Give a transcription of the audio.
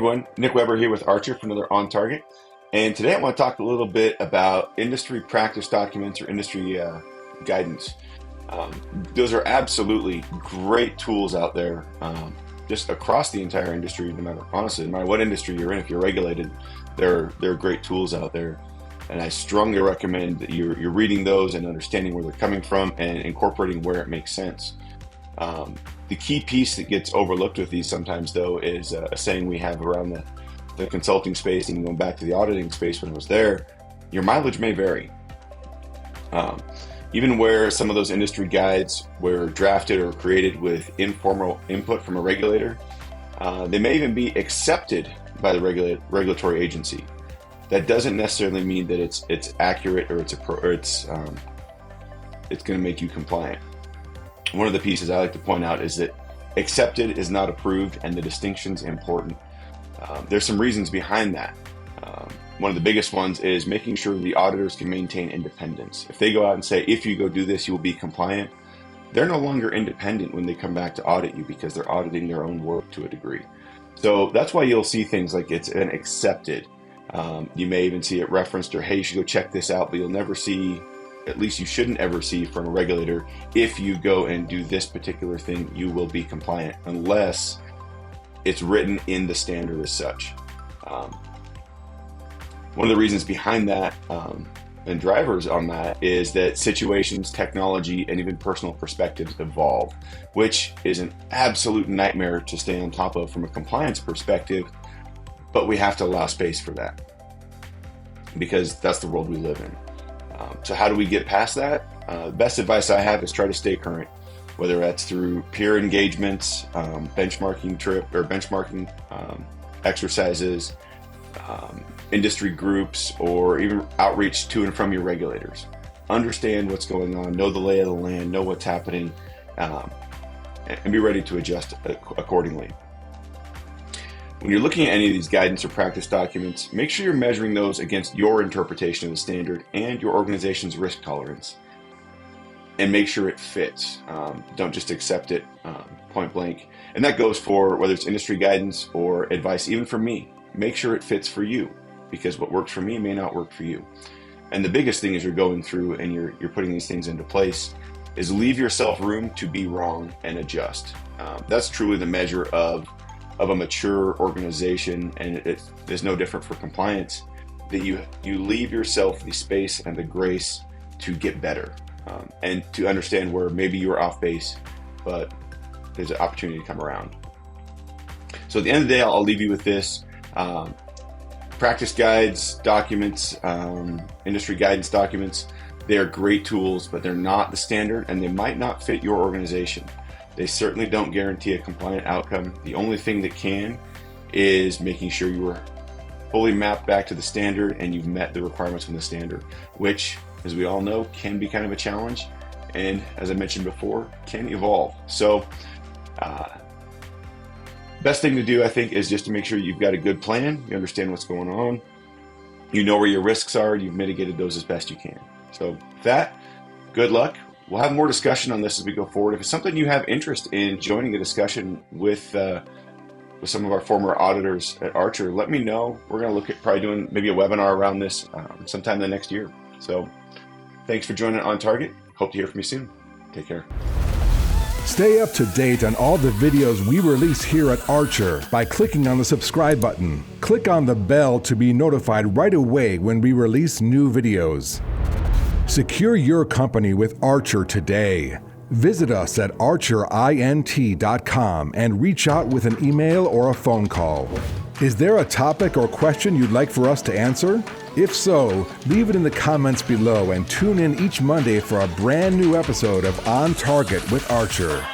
everyone, Nick Weber here with Archer for another On Target. And today I want to talk a little bit about industry practice documents or industry guidance. Those are absolutely great tools out there, just across the entire industry, honestly, no matter what industry you're in. If you're regulated, there are great tools out there. And I strongly recommend that you're reading those and understanding where they're coming from and incorporating where it makes sense. The key piece that gets overlooked with these sometimes, though, is a saying we have around the consulting space, and going back to the auditing space when I was there, your mileage may vary. Even where some of those industry guides were drafted or created with informal input from a regulator, they may even be accepted by the regulatory agency. That doesn't necessarily mean that it's accurate or it's going to make you compliant. One of the pieces I like to point out is that accepted is not approved, and the distinction's important. There's some reasons behind that. One of the biggest ones is making sure the auditors can maintain independence. If they go out and say, if you go do this, you will be compliant, they're no longer independent when they come back to audit you, because they're auditing their own work to a degree. So that's why you'll see things like it's an accepted. You may even see it referenced, or hey, you should go check this out, but you'll never see, at least you shouldn't ever see from a regulator, if you go and do this particular thing, you will be compliant, unless it's written in the standard as such. One of the reasons behind that, and drivers on that, is that situations, technology, and even personal perspectives evolve, which is an absolute nightmare to stay on top of from a compliance perspective, but we have to allow space for that, because that's the world we live in. So how do we get past that? The best advice I have is try to stay current, whether that's through peer engagements, benchmarking exercises, industry groups, or even outreach to and from your regulators. Understand what's going on, know the lay of the land, know what's happening, and be ready to adjust accordingly. When you're looking at any of these guidance or practice documents, make sure you're measuring those against your interpretation of the standard and your organization's risk tolerance, and make sure it fits. Don't just accept it point blank. And that goes for whether it's industry guidance or advice, even from me. Make sure it fits for you, because what works for me may not work for you. And the biggest thing as you're going through and you're putting these things into place is leave yourself room to be wrong and adjust. That's truly the measure of a mature organization, and it is no different for compliance, that you leave yourself the space and the grace to get better, and to understand where maybe you're off base, but there's an opportunity to come around. So at the end of the day, I'll leave you with this. Practice guides, documents, industry guidance documents, they are great tools, but they're not the standard, and they might not fit your organization. They certainly don't guarantee a compliant outcome. The only thing that can is making sure you are fully mapped back to the standard and you've met the requirements from the standard, which, as we all know, can be kind of a challenge, and as I mentioned before, can evolve. So best thing to do, I think, is just to make sure you've got a good plan, you understand what's going on, you know where your risks are, you've mitigated those as best you can. So with that, good luck. We'll have more discussion on this as we go forward. If it's something you have interest in joining a discussion with some of our former auditors at Archer, let me know. We're going to look at probably doing maybe a webinar around this sometime in the next year. So thanks for joining On Target. Hope to hear from you soon. Take care. Stay up to date on all the videos we release here at Archer by clicking on the subscribe button. Click on the bell to be notified right away when we release new videos. Secure your company with Archer today. Visit us at archerint.com and reach out with an email or a phone call. Is there a topic or question you'd like for us to answer? If so, leave it in the comments below and tune in each Monday for a brand new episode of On Target with Archer.